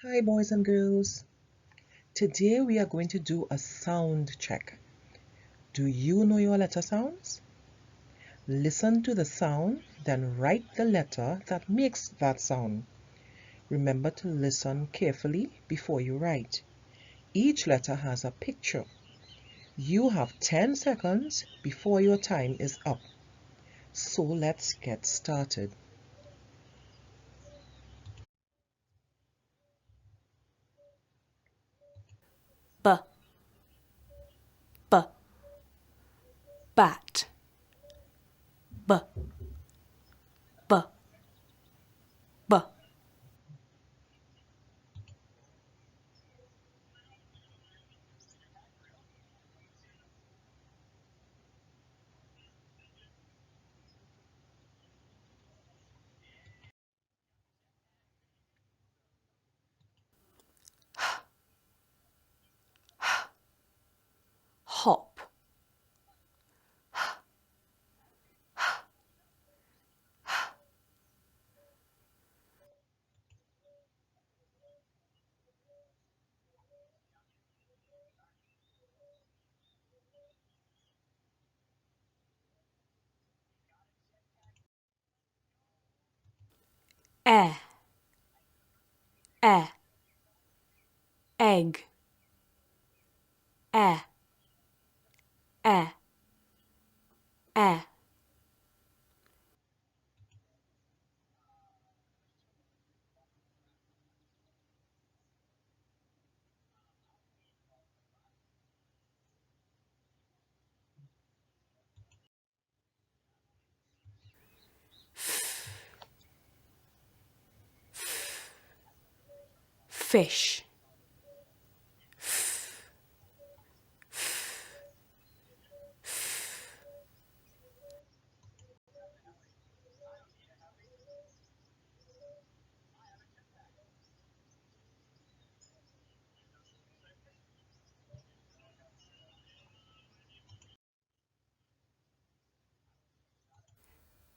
Hi boys and girls. Today we are going to do a sound check. Do you know your letter sounds? Listen to the sound, then write the letter that makes that sound. Remember to listen carefully before you write. Each letter has a picture. You have 10 seconds before your time is up. So let's get started. B, b, bat, b, b, b. Hop, air, air, egg, air, air, air. Fish,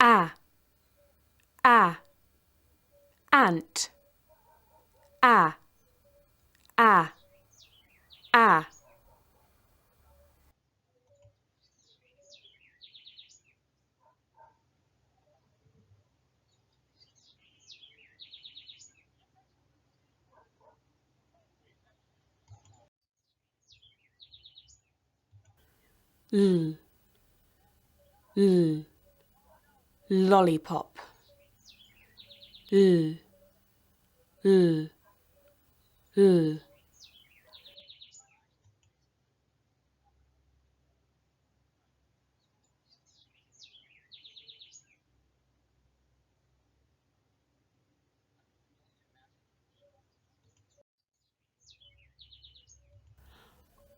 a, a, ant, a, a, a. L, l, lollipop, l, l, l.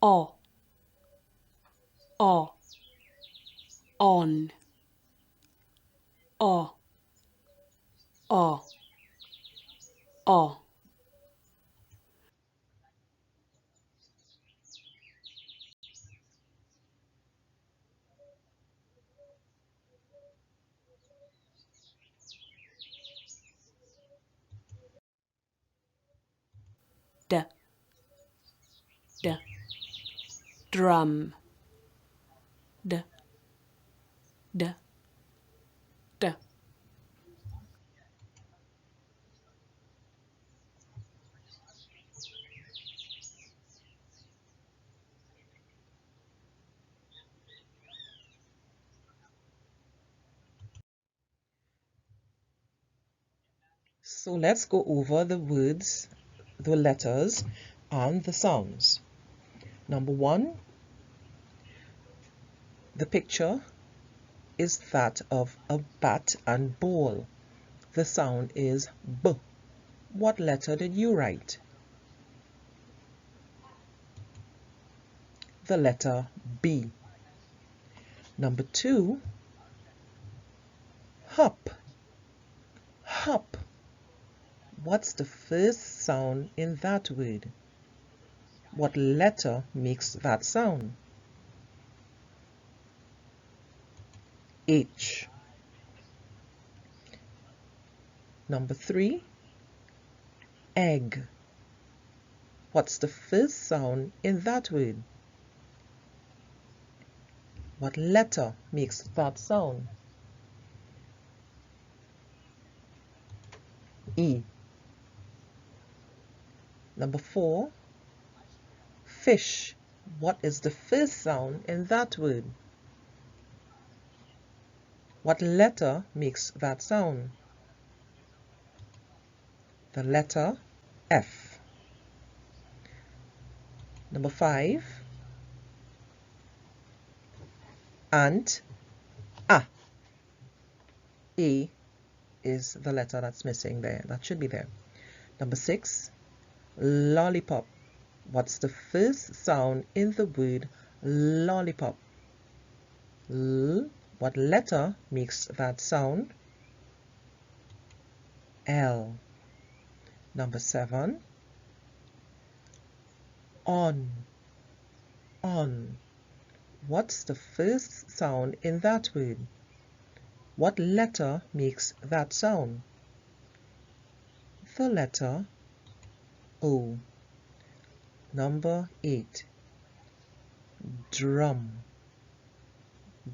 O, o, on, o, o, o. D, d, drum, d, d, d. So let's go over the words, the letters, and the sounds. Number one, the picture is that of a bat and ball. The sound is B. What letter did you write? The letter B. Number two, hop. Hop. What's the first sound in that word? What letter makes that sound? H. Number three, egg. What's the first sound in that word? What letter makes that sound? E. Number 4, fish. What is the first sound in that word? What letter makes that sound? The letter F. Number 5, ant. A. A is the letter that's missing there. That should be there. Number 6, lollipop. What's the first sound in the word lollipop? L. What letter makes that sound? L. Number 7, on. On. What's the first sound in that word? What letter makes that sound? The letter O. Number 8, drum.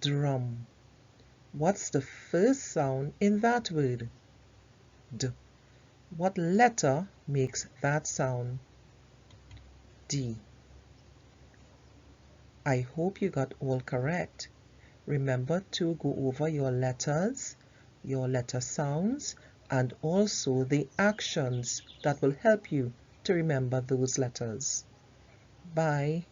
Drum. What's the first sound in that word? D. What letter makes that sound? D. I hope you got all correct. Remember to go over your letters, your letter sounds, and also the actions that will help you to remember those letters. Bye.